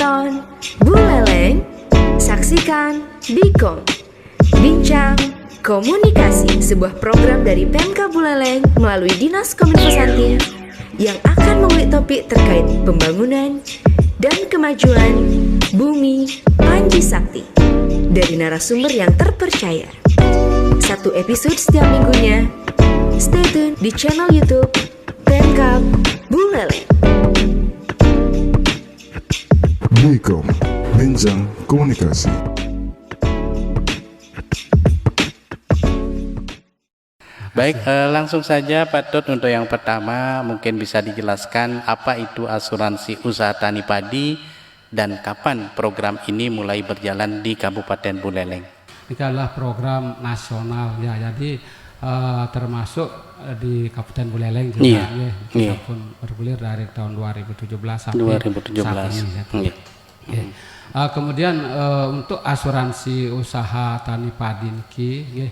Tonton Buleleng, saksikan Bikom Bincang Komunikasi, sebuah program dari Pemka Buleleng melalui Dinas Kominfo yang akan mengulik topik terkait pembangunan dan kemajuan Bumi Panji Sakti dari narasumber yang terpercaya. Satu episode setiap minggunya. Stay tune di channel YouTube Pemka Buleleng. Bikom Bincang Komunikasi. Baik, langsung saja Pak Dut, untuk yang pertama mungkin bisa dijelaskan apa itu asuransi usaha tani padi dan kapan program ini mulai berjalan di Kabupaten Buleleng. Ini adalah program nasional ya, jadi termasuk di Kabupaten Buleleng juga ya, pun bergulir dari tahun 2017 sampai 2017. Saat ini. Kemudian untuk asuransi usaha tani padi ini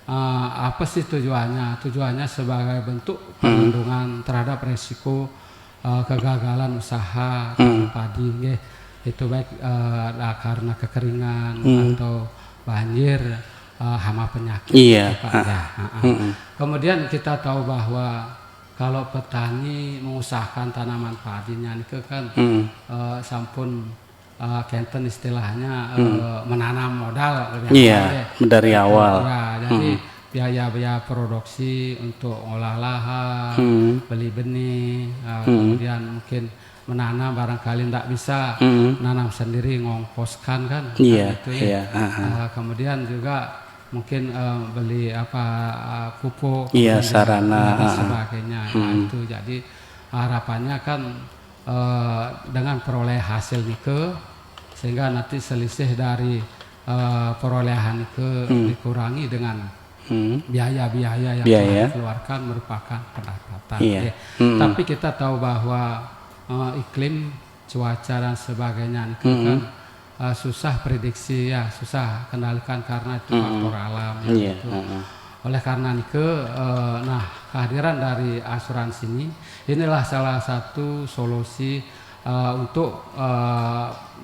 apa sih tujuannya? Tujuannya sebagai bentuk perlindungan terhadap resiko kegagalan usaha tani padi, itu baik karena kekeringan atau banjir, hama penyakit. Kemudian kita tahu bahwa kalau petani mengusahakan tanaman padinya itu kan sampun kenten istilahnya menanam modal dari awal. Jadi biaya produksi untuk olah lahan, beli benih, kemudian mungkin menanam barangkali tidak bisa menanam sendiri, ngongkoskan kan, kemudian juga mungkin beli pupuk, sarana dan sebagainya. Itu jadi harapannya kan dengan peroleh hasil nike, sehingga nanti selisih dari perolehan nike dikurangi dengan biaya-biaya yang dikeluarkan merupakan pendapatan. Tapi kita tahu bahwa iklim, cuaca dan sebagainya itu kan susah prediksi ya, susah kendalikan karena itu faktor alam gitu. Oleh karena itu, kehadiran dari asuransi inilah salah satu solusi untuk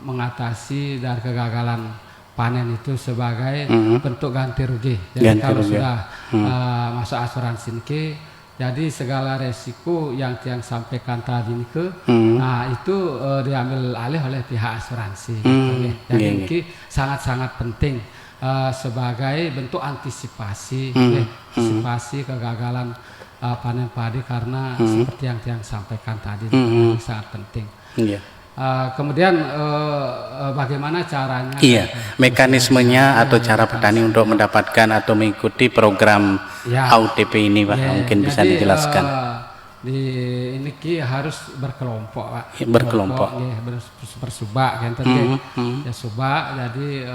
mengatasi dari kegagalan panen itu sebagai bentuk ganti rugi. Jadi kalau sudah masuk asuransi ini, jadi segala resiko yang sampaikan tadi itu diambil alih oleh pihak asuransi. Jadi ini sangat-sangat penting. Sebagai bentuk antisipasi kegagalan panen padi karena seperti yang sampaikan tadi sangat penting. Kemudian bagaimana caranya? Mekanismenya atau cara petani untuk mendapatkan atau mengikuti program AUTP ini, Pak, mungkin bisa dijelaskan. Di ini harus berkelompok, Pak. Bersubak kan tadi. Ya subak, jadi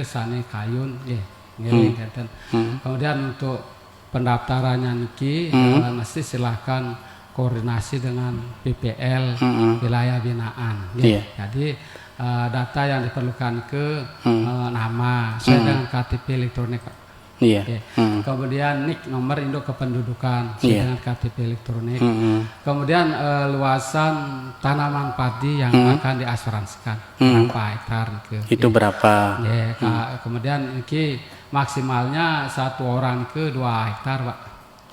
sane kayun kan. Kemudian untuk pendaftarannya niki mesti silahkan koordinasi dengan PPL wilayah binaan. Jadi data yang diperlukan nama sesuai dengan KTP elektronik. Kemudian NIK, nomor induk kependudukan dengan KTP elektronik. Kemudian luasan tanaman padi yang akan diasuransikan berapa hektar itu berapa? Kemudian ini maksimalnya satu orang 2 hektar, Pak.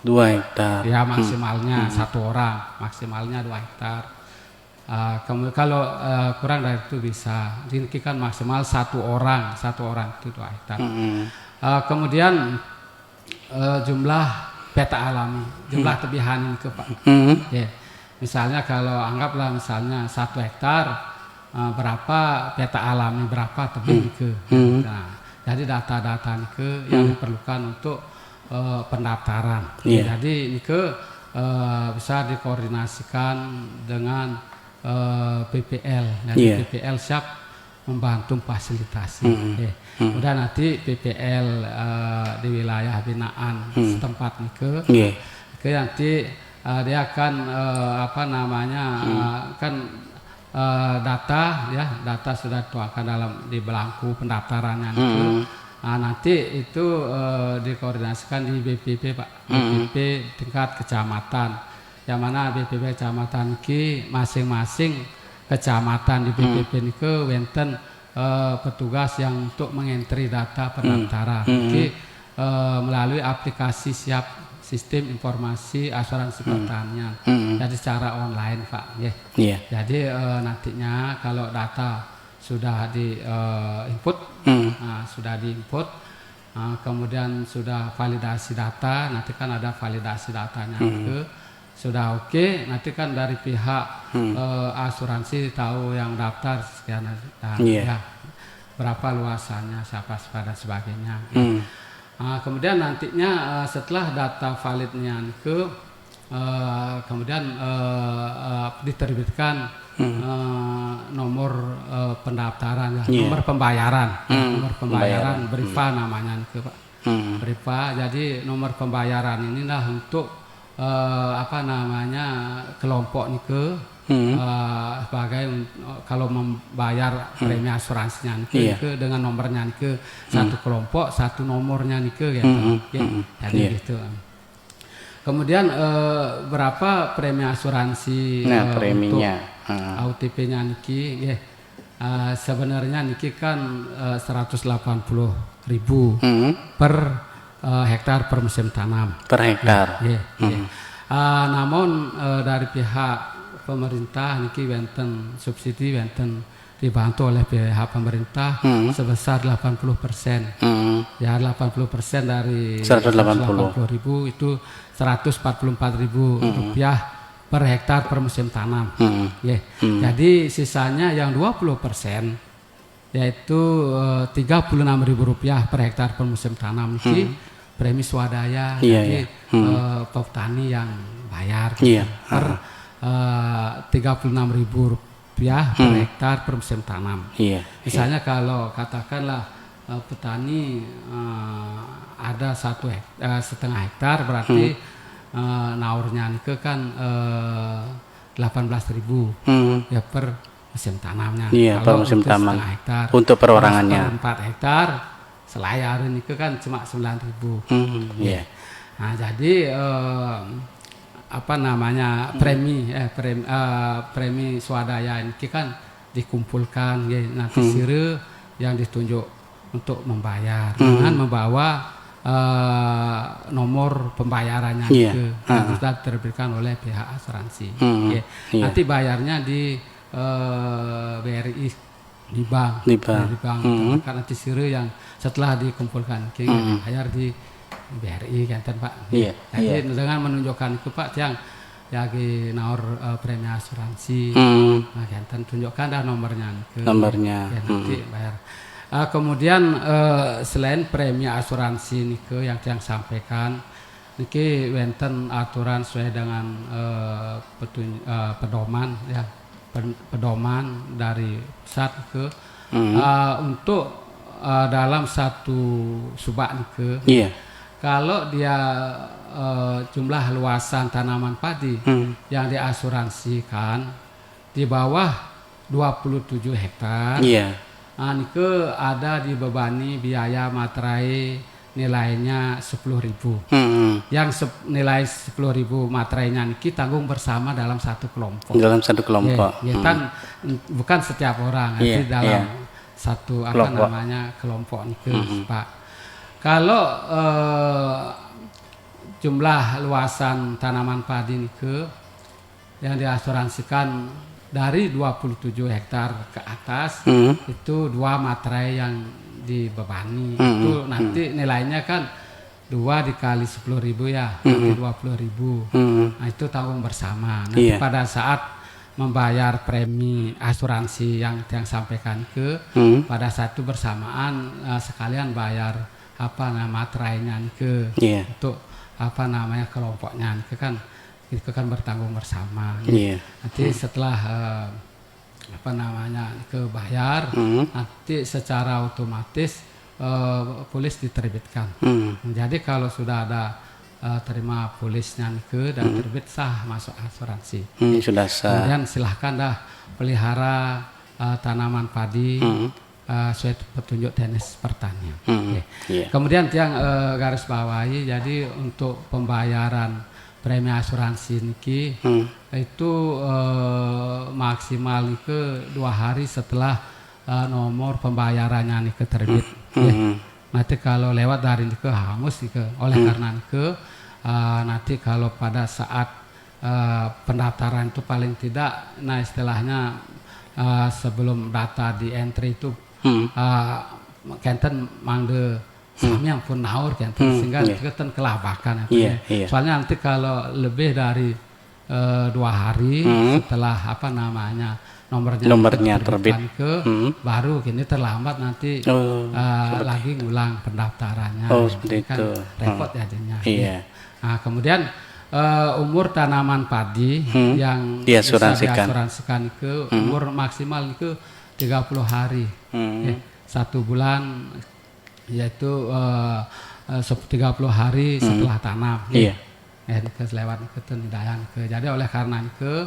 2 hektar. Ya, maksimalnya satu orang, maksimalnya 2 hektar. Kalau kurang dari itu bisa. Ini kan maksimal satu orang itu 2 hektar. Kemudian jumlah peta alami, jumlah tebihan ke Pak. Misalnya kalau anggaplah misalnya 1 hektar, berapa peta alami, berapa tebing ke. Jadi data-data yang diperlukan untuk pendaftaran. Jadi ini bisa dikoordinasikan dengan PPL. Jadi PPL siap membantu fasilitasi. Kemudian nanti PPL di wilayah binaan setempat nanti dia akan data sudah dituangkan di belangku pendaftarannya nanti itu dikoordinasikan di BPP, Pak. BPP tingkat kecamatan, yang mana BPP kecamatan masing-masing kecamatan di BPP nike wenten petugas yang untuk mengentri data pendaftaran. Jadi melalui aplikasi siap sistem informasi asuransi pertanian. Jadi secara online Pak. Jadi nantinya kalau data sudah di input, kemudian sudah validasi data, nanti kan ada validasi datanya sudah oke, nanti kan dari pihak asuransi tahu yang daftar sekian ya, berapa luasannya, siapa dan sebagainya. Kemudian nantinya setelah data validnya kemudian diterbitkan nomor pendaftaran, nomor pembayaran, BRIPA namanya Pak. BRIPA. Jadi nomor pembayaran inilah untuk kelompok nike sebagai kalau membayar premi asuransinya nike dengan nomornya nike satu kelompok satu nomornya nike gitu. Jadi gitu. Kemudian berapa premi asuransi preminya untuk OTP-nya niki sebenarnya niki kan 180.000 per hektar per musim tanam. Per hektar. Namun dari pihak pemerintah niki wenten subsidi wenten dibantu oleh pihak pemerintah sebesar 80%. Ya 80% dari 180.000 itu 144.000 rupiah per hektar per musim tanam. Jadi sisanya yang 20% yaitu 36.000 rupiah per hektar per musim tanam ini premi swadaya. Jadi petani yang bayar per 36.000 rupiah per hektar per musim tanam. Misalnya kalau katakanlah petani ada 1,5 hektar berarti naurnya itu kan 18.000 ya per musim tanamnya. Per musim tanam. Hektar, untuk perorangannya. 4 hektar selayar ini kan cuma 9.000. Nah jadi premi swadaya ini kan dikumpulkan nanti sire yang ditunjuk untuk membayar dengan membawa nomor pembayarannya yang sudah diterbitkan oleh pihak asuransi. Nanti bayarnya di BRI di bank. Karena nanti sire yang setelah dikumpulkan bayar di BRI kan Pak. Jadi dengan menunjukkan itu Pak yang naur premi asuransi, kan tunjukkan dah nomornya. Nanti bayar. Kemudian selain premi asuransi nike yang sampaikan niki wenten aturan sesuai dengan pedoman dari pusat ke untuk dalam satu subak nike kalau dia jumlah luasan tanaman padi yang diasuransikan di bawah 27 hektar nike ada dibebani biaya materai nilainya 10.000. Yang nilai 10.000 materainya niki tanggung bersama dalam satu kelompok. Bukan setiap orang, nanti dalam satu kelompok niki Pak. Kalau jumlah luasan tanaman padi niki yang diasuransikan dari 27 hektar ke atas itu 2 materai yang dibebani itu nanti nilainya kan 2 dikali 10.000 ya nanti 20.000. Nah itu tanggung bersama. Nanti pada saat membayar premi asuransi yang sampaikan pada saat itu bersamaan sekalian bayar materainya untuk kelompoknya itu kan bertanggung bersama. Nanti setelah bayar nanti secara otomatis polis diterbitkan. Jadi kalau sudah ada terima polisnya dan terbit sah masuk asuransi. Sudah sah. Kemudian silahkan dah pelihara tanaman padi sesuai petunjuk Dinas Pertanian. Kemudian yang garis bawahi jadi untuk pembayaran premi asuransi niki itu maksimal nike 2 hari setelah nomor pembayarannya nike terbit. Nanti kalau lewat dari nike hangus nike. Oleh karena nike nanti kalau pada saat pendaftaran itu paling tidak, nah istilahnya sebelum data di entry itu kenten mangde samyang pun naur kenten sehingga kita kelabakan soalnya nanti kalau lebih dari 2 hari setelah apa namanya nomornya terbit baru gini terlambat nanti lagi ngulang pendaftarannya. Seperti kan itu. repot jadinya. Nah, kemudian umur tanaman padi yang diasuransikan ke umur maksimal ke 30 hari. 1 bulan yaitu 30 hari setelah tanam. Lewat ke tenidayan ke. Jadi oleh karena itu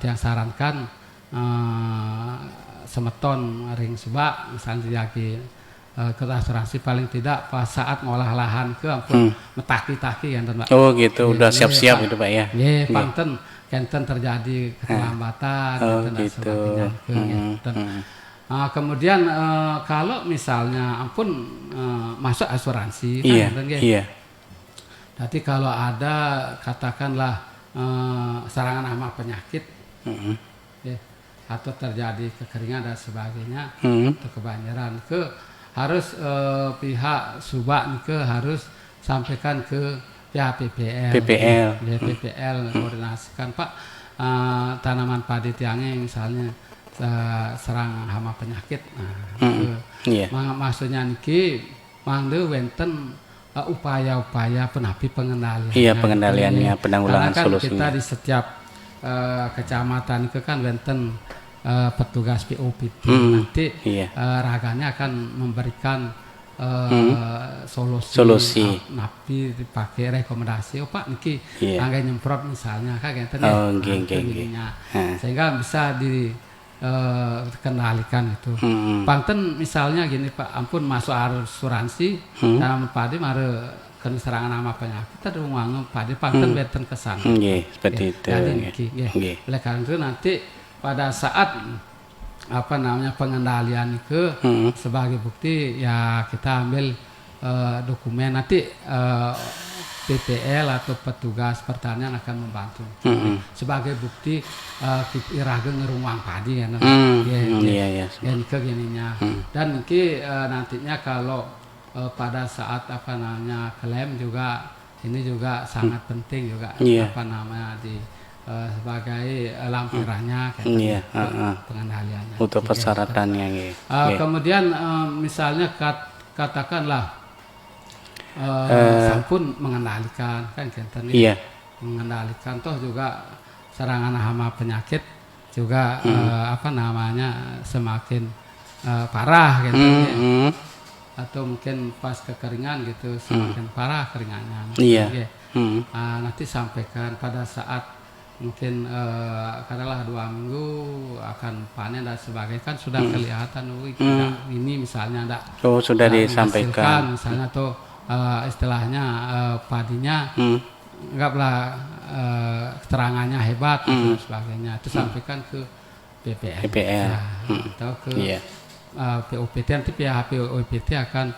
tiang sarankan semeton ring subak misalnya jadi ke asuransi paling tidak pas saat ngolah lahan ke ampun metaki-taki kan Pak. Oh gitu, udah siap-siap gitu Pak ya. Panten kenten terjadi keterlambatan dan gitu. sebagainya. Kemudian kalau misalnya ampun masuk asuransi Nanti kalau ada katakanlah serangan hama penyakit atau terjadi kekeringan dan sebagainya atau kebanjiran harus pihak subak harus sampaikan ke pihak PPL koordinasikan Pak tanaman padi tiangnya misalnya serang hama penyakit maksudnya niki mangde wenten upaya-upaya penapi pengendaliannya pengendaliannya penanggulangan kan solusinya kita di setiap kecamatan itu kan wenten petugas POPT nanti raganya akan memberikan solusi napi dipakai rekomendasi Pak niki angga nyemprot misalnya kan sehingga bisa dikendalikan itu. Panten misalnya gini Pak, ampun masuk asuransi tanaman padi mare kena serangan hama penyakit ada uang padi panten beten kesan. Seperti itu. Jadi oleh karena itu nanti pada saat apa namanya pengendalian itu sebagai bukti ya kita ambil dokumen nanti PPL atau petugas pertanian akan membantu sebagai bukti iraga ngerumang padi kan gininya dan mungkin nantinya kalau pada saat apa namanya klaim juga ini juga sangat penting juga apa namanya di sebagai lampirannya pengendaliannya untuk persyaratannya kemudian misalnya katakanlah sampun mengendalikan kan mengendalikan toh juga serangan hama penyakit juga apa namanya semakin parah gitu atau mungkin pas kekeringan gitu semakin parah keringannya nanti sampaikan pada saat mungkin katakanlah 2 minggu akan panen dan sebagainya kan sudah kelihatan ini misalnya sudah disampaikan misalnya tuh istilahnya padinya enggaklah keterangannya hebat dan sebagainya itu sampaikan ke PPL atau ke POPT nanti pihak POPT akan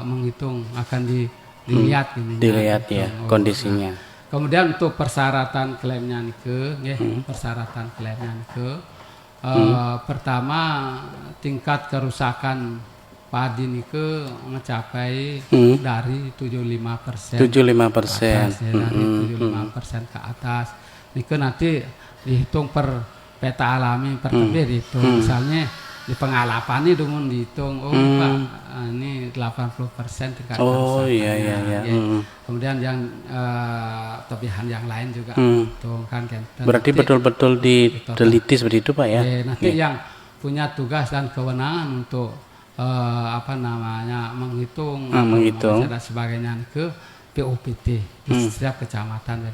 menghitung akan dilihat kondisinya. Kemudian untuk persyaratan klaimnya persyaratan klaimnya pertama tingkat kerusakan padi nike mencapai dari 75%. 75%. Dari 75% ke atas. Nike nanti dihitung per peta alami per tebih dihitung. Misalnya di pengalapan ini dengan dihitung Pak ini 80% tingkat kerusakannya. Kemudian yang tebihan yang lain juga hitung kan. Berarti betul-betul diteliti seperti itu Pak ya. Nanti yang punya tugas dan kewenangan untuk menghitung dan sebagainya ke POPT di setiap kecamatan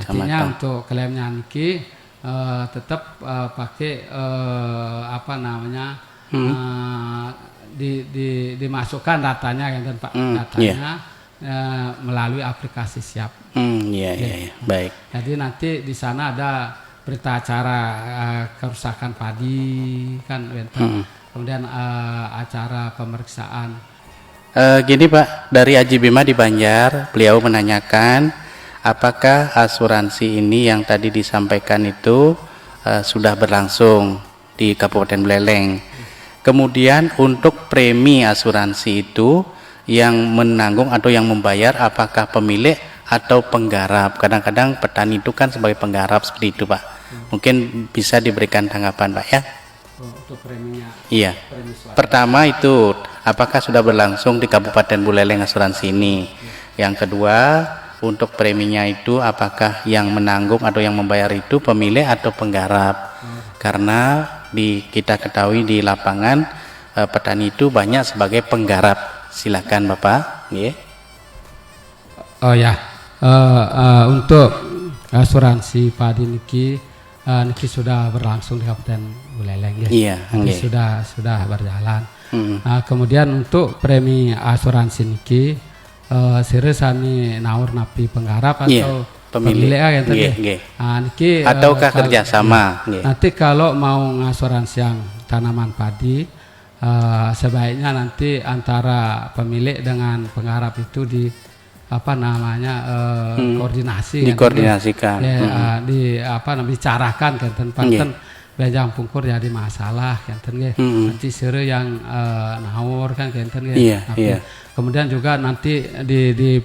Artinya untuk klaimnya niki tetap pakai dimasukkan datanya Pak datanya melalui aplikasi Siap. Iya, iya, iya. Baik. Jadi nanti di sana ada berita acara kerusakan padi kan, kemudian acara pemeriksaan. Gini Pak, dari Haji Bima di Banjar, beliau menanyakan apakah asuransi ini yang tadi disampaikan itu sudah berlangsung di Kabupaten Buleleng. Kemudian untuk premi asuransi itu yang menanggung atau yang membayar apakah pemilik atau penggarap? Kadang-kadang petani itu kan sebagai penggarap seperti itu Pak. Mungkin bisa diberikan tanggapan Pak ya. Untuk preminya. Iya. Pertama itu apakah sudah berlangsung di Kabupaten Buleleng asuransi ini? Yang kedua untuk preminya itu apakah yang menanggung atau yang membayar itu pemilik atau penggarap? Karena kita ketahui di lapangan petani itu banyak sebagai penggarap. Silakan Bapak. Yeah. Oh ya, untuk asuransi padi niki sudah berlangsung di Kabupaten Buleleng ya. Iya. Jadi sudah berjalan. Kemudian untuk premi asuransi niki sani naur napi penggarap atau pemilik gitu ya. Niki ataukah kerjasama? Nanti kalau mau ngasuransi yang tanaman padi, sebaiknya nanti antara pemilik dengan penggarap itu koordinasi, dikoordinasikan, bicarakan kan panten bejang pungkur jadi masalah kan nanti sere yang naur kan kemudian juga nanti di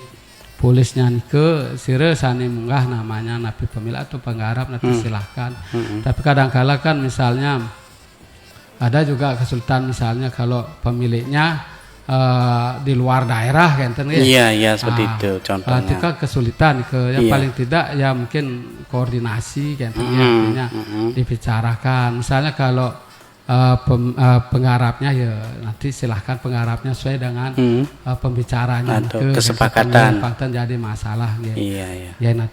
polisnya ke sire sani munggah namanya napi pemilik atau penggarap nanti silahkan. Tapi kadang-kala kan misalnya ada juga kesulitan misalnya kalau pemiliknya di luar daerah kan iya seperti itu contohnya. Itu kan kesulitan yang paling tidak ya mungkin koordinasi kan dibicarakan. Misalnya kalau penggarapnya ya nanti silahkan penggarapnya sesuai dengan pembicaranya kesepakatan jadi masalah iya Pak.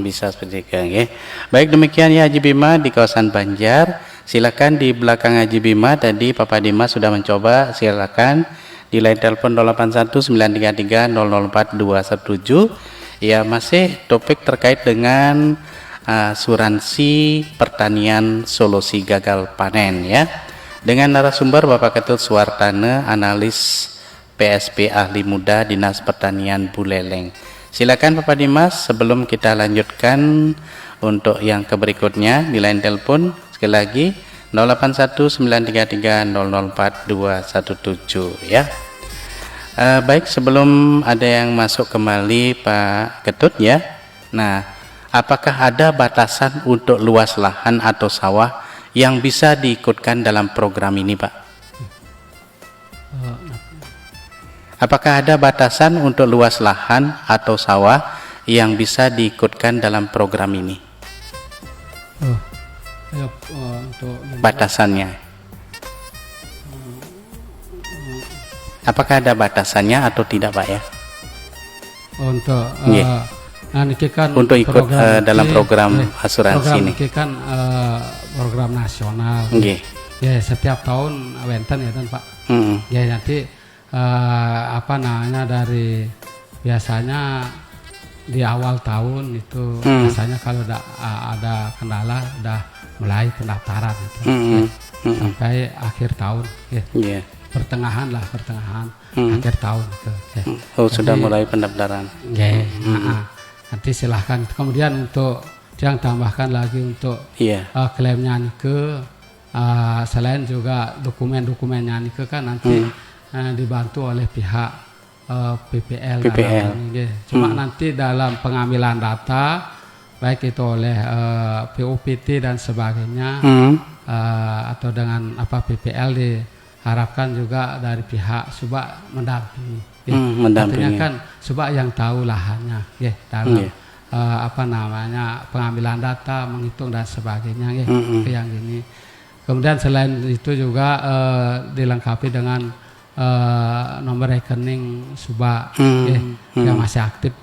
Bisa seperti itu. Baik, demikian ya Haji Bima di kawasan Banjar. Silakan di belakang Haji Bima tadi Papa Dimas sudah mencoba, silakan di line telepon 081933004217. Ya, masih topik terkait dengan asuransi pertanian solusi gagal panen ya. Dengan narasumber Bapak Ketut Suwartana, analis PSP ahli muda Dinas Pertanian Buleleng. Silakan Bapak Dimas sebelum kita lanjutkan untuk yang berikutnya di line telepon sekali lagi 081933004217 ya. Baik, sebelum ada yang masuk kembali Pak Ketut ya. Nah, apakah ada batasan untuk luas lahan atau sawah yang bisa diikutkan dalam program ini Pak? Apakah ada batasan untuk luas lahan atau sawah yang bisa diikutkan dalam program ini? Batasannya. Apakah ada batasannya atau tidak Pak ya? Untuk ikut dalam program asuransi ini. Kan program nasional. Ya setiap tahun wenten ya kan Pak. Ya nanti dari biasanya di awal tahun itu biasanya kalau ada kendala udah mulai pendaftaran gitu. Sampai akhir tahun pertengahan akhir tahun gitu. Sudah mulai pendaftaran. Nanti silahkan. Kemudian untuk yang tambahkan lagi untuk klaimnya ke selain juga dokumennya ke kan nanti dibantu oleh pihak PPL. Cuma nanti dalam pengambilan data baik itu oleh POPT dan sebagainya atau dengan PPL diharapkan juga dari pihak Subak mendampingi. Artinya kan Subak yang tahu lahannya dalam pengambilan data, menghitung dan sebagainya yang ini. Kemudian selain itu juga dilengkapi dengan nomor rekening Subak yang masih aktif.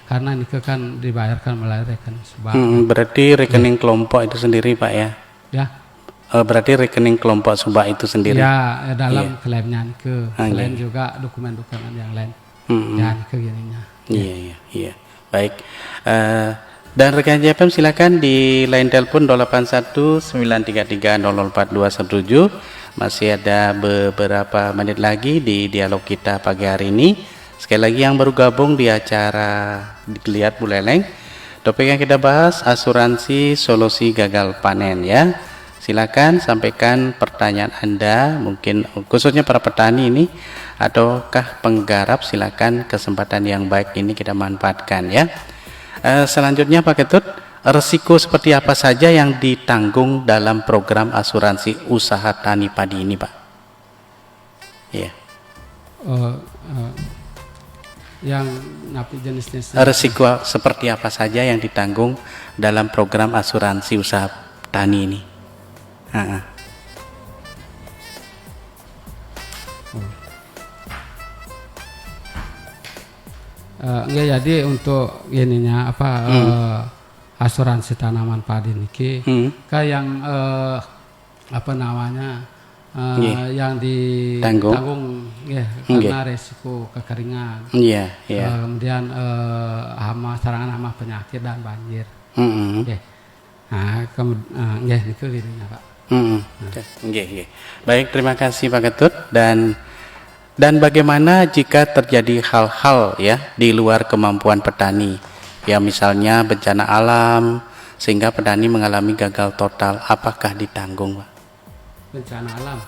Karena ini kan dibayarkan melalui rekening Subak. Berarti rekening kelompok itu sendiri Pak ya? Berarti rekening kelompok Subak itu sendiri? Ya, dalam klaimnya selain juga dokumen-dokumen yang lain. Ya niki gininya. Iya, iya. Baik. Dan rekan JFM silakan di line telepon 081933004217. Masih ada beberapa menit lagi di dialog kita pagi hari ini. Sekali lagi yang baru gabung di acara Dilihat Buleleng, topik yang kita bahas asuransi solusi gagal panen ya. Silakan sampaikan pertanyaan Anda, mungkin khususnya para petani ini ataukah penggarap, silakan kesempatan yang baik ini kita manfaatkan ya. Selanjutnya Pak Ketut, resiko seperti apa saja yang ditanggung dalam program asuransi usaha tani padi ini Pak? Iya. Yang napi jenisnya Resiko seperti apa saja yang ditanggung dalam program asuransi usaha tani ini? Enggak, jadi untuk ininya asuransi tanaman padi niki kayak yang apa namanya yang ditanggung ya karena resiko kekeringan. Kemudian serangan hama penyakit dan banjir. Nah, kemudian itu ininya Pak. Baik, terima kasih Pak Ketut. Dan bagaimana jika terjadi hal-hal ya di luar kemampuan petani, ya misalnya bencana alam sehingga petani mengalami gagal total, apakah ditanggung Pak? Bencana alam.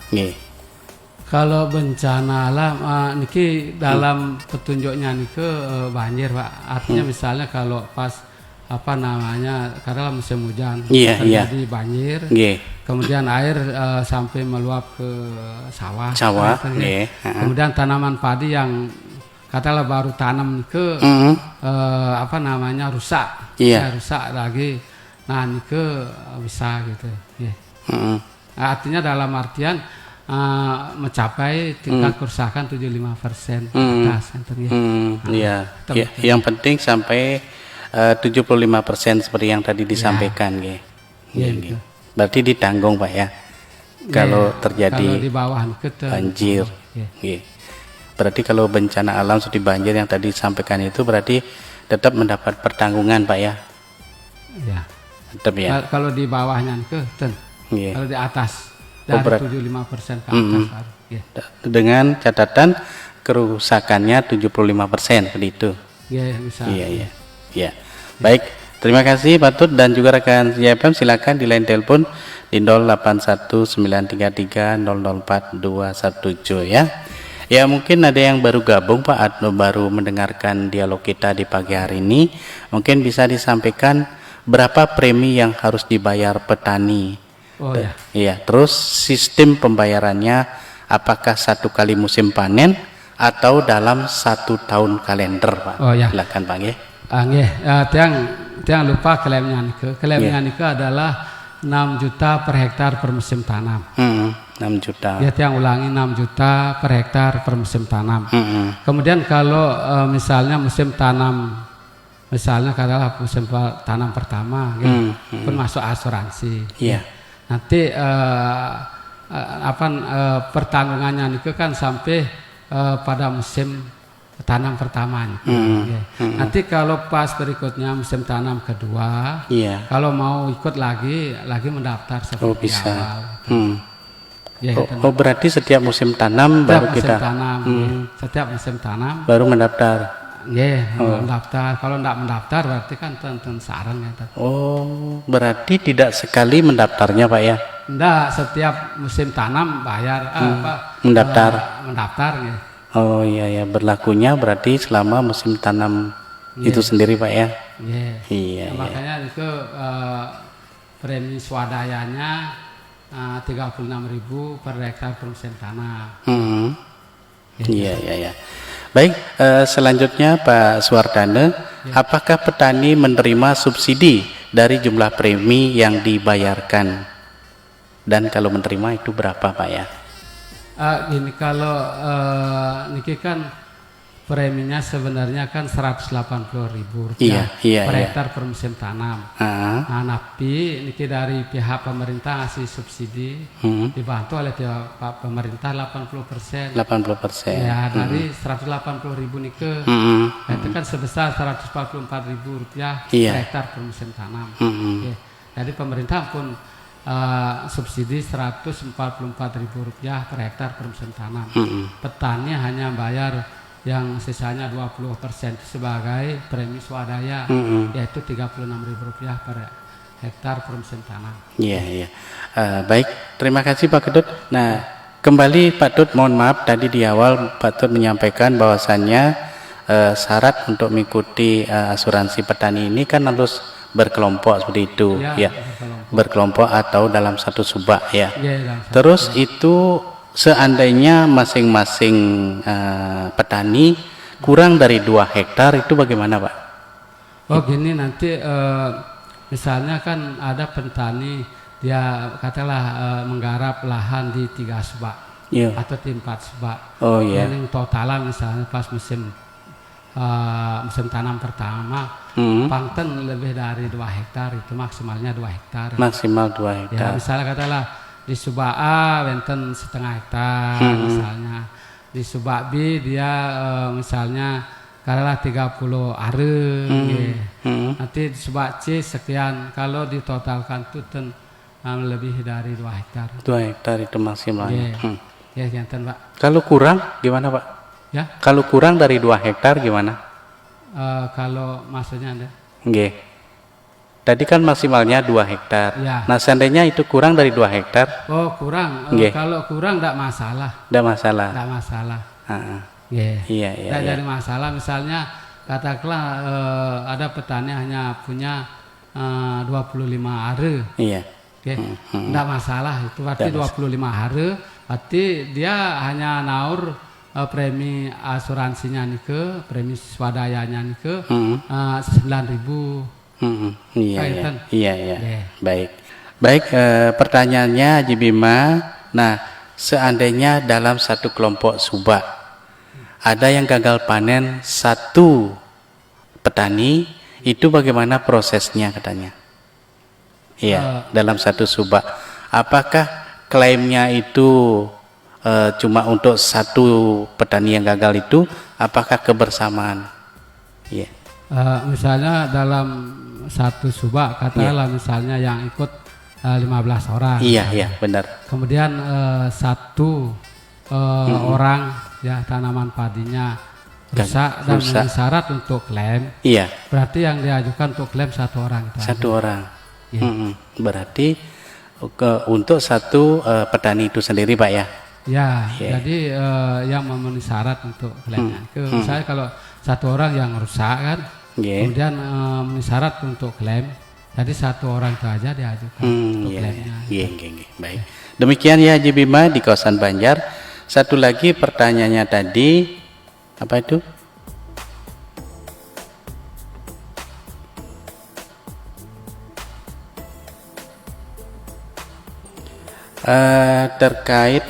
Kalau bencana alam, niki dalam petunjuknya niki banjir Pak. Artinya misalnya kalau pas apa namanya karena musim hujan terjadi banjir, kemudian air sampai meluap ke sawah, kemudian tanaman padi yang katakanlah baru tanam ke apa namanya rusak, rusak lagi, nah ini ke bisa gitu, artinya dalam artian mencapai tingkat kerusakan 75% atas, yang penting sampai 75% seperti yang tadi disampaikan, berarti ditanggung Pak ya. Kalau terjadi kalau di bawah banjir, berarti kalau bencana alam seperti banjir yang tadi disampaikan itu berarti tetap mendapat pertanggungan Pak ya. Tetap ya. Kalau di bawahnya kalau di atas dari 75% ke atas dengan catatan kerusakannya 75% seperti itu. Bisa. Ya, baik. Terima kasih Pak Tut dan juga rekan JFM, silakan di line telepon di 081933004217 ya. Ya, mungkin ada yang baru gabung Pak atau baru mendengarkan dialog kita di pagi hari ini. Mungkin bisa disampaikan berapa premi yang harus dibayar petani. Terus sistem pembayarannya apakah 1 kali musim panen atau dalam 1 tahun kalender Pak? Silakan Pak ya. Tiang lupa klaimnya niku adalah 6 juta per hektar per musim tanam. 6 juta. Ya, tiang ulangi 6 juta per hektar per musim tanam. Kemudian kalau misalnya musim tanam, misalnya katakanlah musim tanam pertama, pun masuk asuransi. Nanti pertanggungannya niku kan sampai pada musim tanam pertama. Nanti kalau pas berikutnya musim tanam kedua, kalau mau ikut lagi mendaftar seperti awal. Berarti setiap musim tanam baru kita setiap musim tanam baru mendaftar. Mendaftar. Kalau tidak mendaftar berarti kan tentu sarang ya. Berarti tidak sekali mendaftarnya Pak ya? Tidak, setiap musim tanam bayar mendaftar. Berlakunya berarti selama musim tanam itu sendiri Pak ya? Makanya itu premi swadayanya 36.000 per hektar per musim tanam. Baik, selanjutnya Pak Suwardana, apakah petani menerima subsidi dari jumlah premi yang dibayarkan? Dan kalau menerima itu berapa Pak ya? Kalau niki kan preminya sebenarnya kan Rp180.000 Iya, per iya. hektar per musim tanam. Ah, Nah, tapi ini dari pihak pemerintah ngasih subsidi dibantu oleh pihak pemerintah 80%. 80%. Ya, dari 180.000 nih ke itu kan sebesar Rp144.000 Iya. per hektar per musim tanam. Mm-mm. Oke. Jadi pemerintah pun subsidi Rp144.000 per hektar per musim tanam. Petani hanya bayar yang sisanya 20% itu sebagai premi swadaya, yaitu Rp36.000 per hektar per musim tanam. Iya, iya. Baik, terima kasih Pak Ketut. Nah, kembali Pak Tut, mohon maaf tadi di awal Pak Tut menyampaikan bahwasannya syarat untuk mengikuti asuransi petani ini kan harus berkelompok seperti itu, ya. Berkelompok atau dalam satu subak, ya. Terus itu seandainya masing-masing petani kurang dari 2 hektar itu bagaimana Pak? Oh gini, nanti misalnya kan ada petani dia katakanlah menggarap lahan di 3 subak Iya. atau di 4 subak. Oh iya. Yang totalan misalnya pas musim tanam pertama, pangten lebih dari 2 hektar itu maksimalnya 2 hektar. Maksimal 2 Ya, hektar. misalnya katakanlah di subak A benten setengah hektar misalnya. Di subak B dia misalnya katakanlah 30 are. Nanti di subak C sekian. Kalau ditotalkan itu lebih dari 2 hektar. 2 hektar itu maksimalnya. Ya, jantan Pak. Kalau kurang gimana Pak? Ya, Kalau kurang dari 2 hektar gimana? kalau maksudnya Anda? Nggih. Tadi kan maksimalnya 2 hektar. Ya. Nah, seandainya itu kurang dari 2 hektar, Oh, kurang. Nggih. Kalau kurang enggak masalah. tidak masalah. Enggak masalah. Ah, Nggih. iya, iya, Nggak iya. jadi masalah. Misalnya katakanlah ada petani hanya punya 25 are. Iya. Oke, enggak masalah itu berarti 25 hari, berarti dia hanya naur premi asuransinya nih ke premi swadayanya nih ke 9.000. Iya, iya, Kaitan. iya, iya. Iya. Baik, baik. Pertanyaannya Haji Bima. Nah, seandainya dalam satu kelompok subak ada yang gagal panen satu petani, itu bagaimana prosesnya katanya? Iya, dalam satu subak. Apakah klaimnya itu cuma untuk satu petani yang gagal itu? Apakah kebersamaan? Iya. Misalnya dalam satu subak katakanlah misalnya yang ikut 15 orang. Iya, iya, benar. Kemudian satu orang ya tanaman padinya rusak dan memenuhi syarat untuk klaim. Iya. Berarti yang diajukan untuk klaim 1 orang itu. Satu orang. Iya. Berarti untuk satu petani itu sendiri Pak ya? Ya, Iya. jadi yang memenuhi syarat untuk klaimnya. Misalnya kalau 1 orang yang rusak kan, Iya. kemudian memenuhi syarat untuk klaim, jadi 1 orang itu aja diajukan untuk Iya, klaimnya. iya, iya, iya. Baik. Demikian ya Haji Bima di kawasan Banjar. Satu lagi pertanyaannya tadi, apa itu? Terkait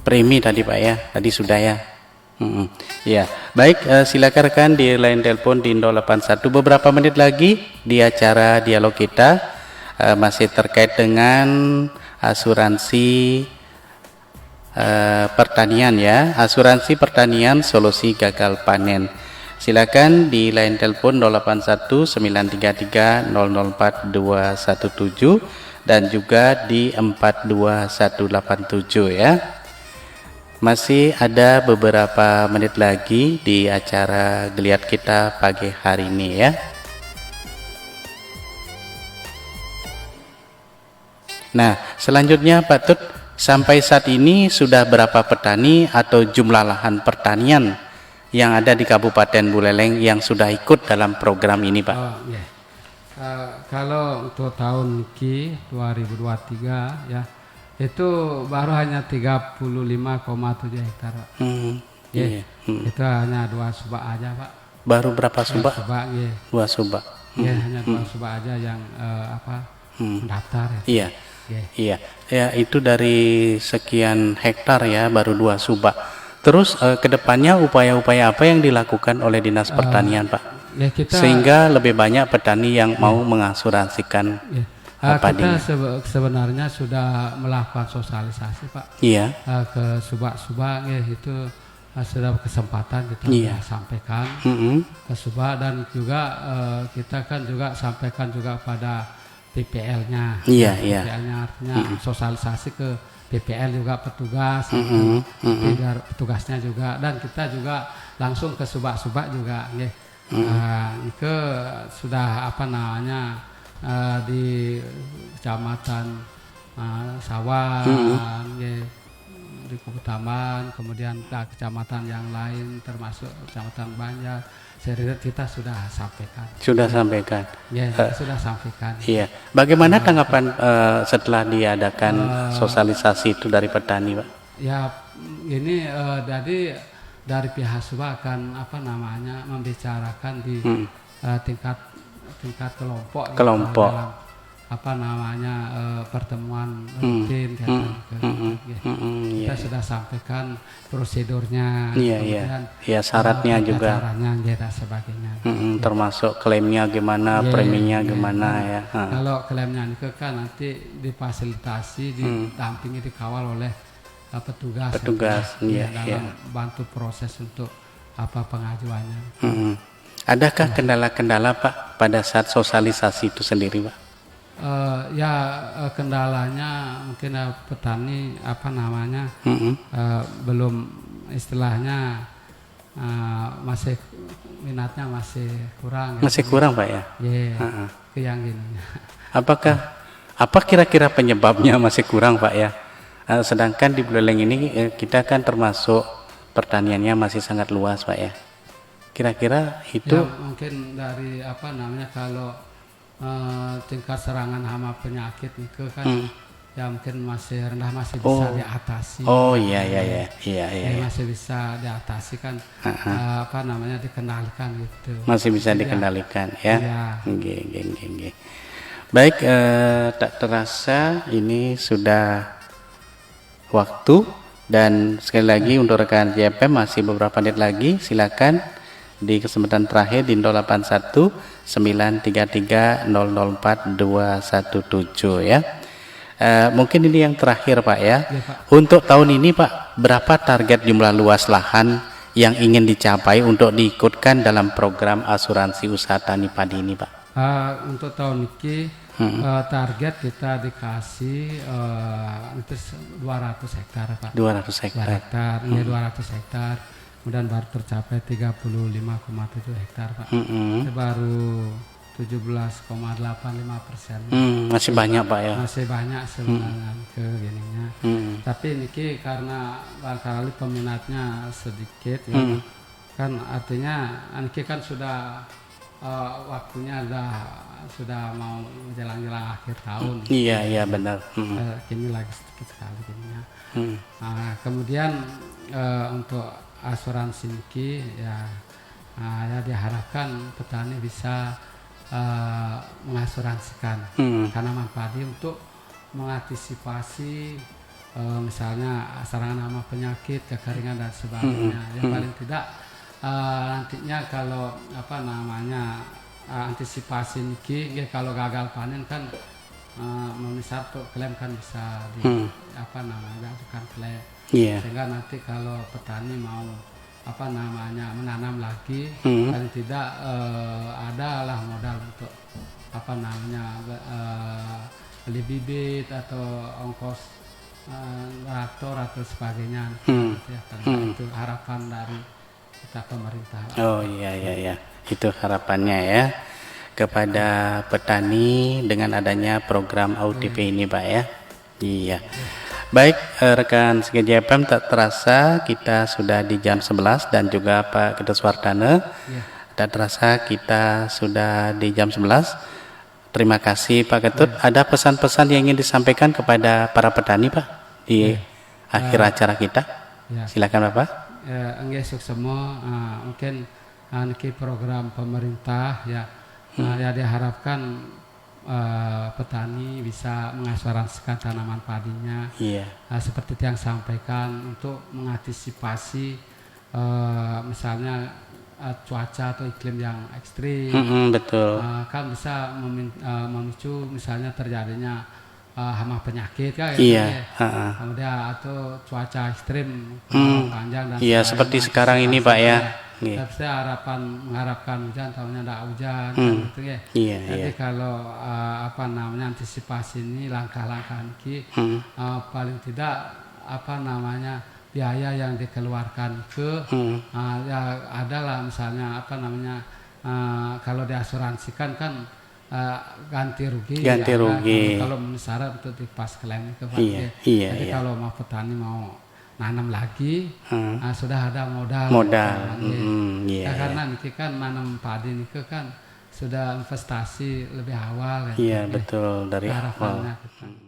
premi tadi Pak ya, tadi sudah ya. Ya, baik, silakan rekan di line telepon di 081. Beberapa menit lagi di acara dialog kita masih terkait dengan asuransi pertanian ya, asuransi pertanian solusi gagal panen. Silakan di line telepon 081 933 004 217 dan juga di 42187 ya. Masih ada beberapa menit lagi di acara geliat kita pagi hari ini ya. Nah, selanjutnya Pak Tut, sampai saat ini sudah berapa petani atau jumlah lahan pertanian yang ada di Kabupaten Buleleng yang sudah ikut dalam program ini Pak? Oh, iya. Kalau untuk tahun ini 2023 ya, itu baru hanya 35,7 hektar Pak. Iya. Itu hanya 2 subak aja Pak. Baru berapa subak? 2 subak ya. 2 subak. Ya, hanya 2 subak aja yang mendaftar ya. Iya. Ya. Iya. Ya, itu dari sekian hektar ya baru 2 subak. Terus kedepannya upaya-upaya apa yang dilakukan oleh Dinas Pertanian, Pak? Ya kita Sehingga lebih banyak petani yang mau mengasuransikan ya, padinya. kita sebenarnya sudah melakukan sosialisasi, Pak. Iya. Ke subak-subak ya, itu sudah kesempatan kita Iya. sampaikan Mm-mm. ke subak, dan juga kita kan juga sampaikan juga pada PPL-nya. Iya, iya. PPL-nya artinya sosialisasi ke PPL juga petugas, biar petugasnya juga, dan kita juga langsung ke subak-subak juga ya. Itu sudah apa namanya di kecamatan Sawan ya, di Kebutaman, kemudian ke kecamatan yang lain termasuk kecamatan Banjar, kita sudah sampaikan. Sudah sampaikan. Ya, kita sudah sampaikan. Iya. Bagaimana tanggapan setelah diadakan sosialisasi itu dari petani, Pak? Ya, ini jadi dari pihak Subak akan apa namanya membicarakan di tingkat kelompok. Kelompok. Dalam, apa namanya pertemuan rutin kita sudah sampaikan prosedurnya, Iya, iya. Ya, syaratnya juga. Caranya dan sebagainya. Termasuk klaimnya gimana, preminya gimana ya. Kalau klaimnya itu kan nanti difasilitasi, didampingi, dikawal oleh petugas iya, dalam bantu proses untuk apa pengajuannya. Adakah kendala-kendala, Pak, pada saat sosialisasi itu sendiri, Pak? Kendalanya mungkin petani apa namanya belum istilahnya masih minatnya masih kurang. Masih kurang, Pak ya? Iya, yang gini. Apa kira-kira penyebabnya masih kurang, Pak ya? Sedangkan di Buleleng ini kita kan termasuk pertaniannya masih sangat luas, Pak ya. Kira-kira itu? Ya, mungkin dari apa namanya kalau tingkat serangan hama penyakit itu kan ya mungkin masih rendah, masih bisa diatasi. Oh iya. Masih bisa diatasi kan, apa namanya dikendalikan gitu. Masih bisa dikendalikan ya. Iya. Baik, tak terasa ini sudah waktu, dan sekali lagi untuk rekan JPM masih beberapa menit lagi, silakan di kesempatan terakhir di 081 933 004 217 ya. Mungkin ini yang terakhir, Pak ya. Ya, Pak. Untuk tahun ini, Pak, berapa target jumlah luas lahan yang ingin dicapai untuk diikutkan dalam program asuransi usaha tani padi ini, Pak? Untuk tahun ini target kita dikasih itu 200 hektar, Pak. 200 hektar. 200 hektar. Kemudian baru tercapai 35,7 hektar, Pak. Itu baru 17,85%. Masih banyak, Pak ya. Masih banyak sebenarnya ke gininya. Tapi ini karena barangkali peminatnya sedikit ya. Kan artinya ini kan sudah waktunya sudah mau menjelang akhir tahun. Iya benar. Kini lagi sedikit sekali gininya. Kemudian untuk asuransi ini ya diharapkan petani bisa mengasuransikan tanaman padi untuk mengantisipasi misalnya serangan hama penyakit, kekeringan dan sebagainya. Yang paling tidak nantinya kalau apa namanya antisipasi niki, kalau gagal panen kan memisah untuk klaim kan bisa di apa namanya ajukan klaim. Sehingga nanti kalau petani mau apa namanya menanam lagi, paling tidak adalah modal untuk apa namanya beli bibit atau ongkos traktor atau sebagainya. Itu harapan dari kita pemerintah. Oh iya, itu harapannya ya kepada petani dengan adanya program AUTP ini, Pak ya. Iya. Baik, rekan SGJPM, tak terasa kita sudah di jam 11 dan juga Pak Kedus Wardana. Tak terasa kita sudah di jam 11. Terima kasih Pak Ketut. Ada pesan-pesan yang ingin disampaikan kepada para petani, Pak, di akhir acara kita? Silakan Bapak. Enggak semua mungkin ini program pemerintah ya diharapkan petani bisa mengasuransikan tanaman padinya. Iya. Seperti yang sampaikan untuk mengantisipasi misalnya cuaca atau iklim yang ekstrim. Betul. Kan bisa memicu misalnya terjadinya hama penyakit kan. Iya. Kemudian atau cuaca ekstrim panjang dan Iya, seperti sekarang ini Pak ya. Tapi saya mengharapkan hujan, tahunya tidak hujan, kan gitu ya. Iya, Jadi kalau antisipasi ini langkah-langkah ini paling tidak biaya yang dikeluarkan ya adalah misalnya kalau diasuransikan kan ganti rugi. Kalau memenuhi syarat untuk dipas klaim ke Pak. Jadi kalau mau petani mau nanam lagi sudah ada modal. Karena ini kan nanam padi ini kan sudah investasi lebih awal. Iya betul, dari awal. Harapannya.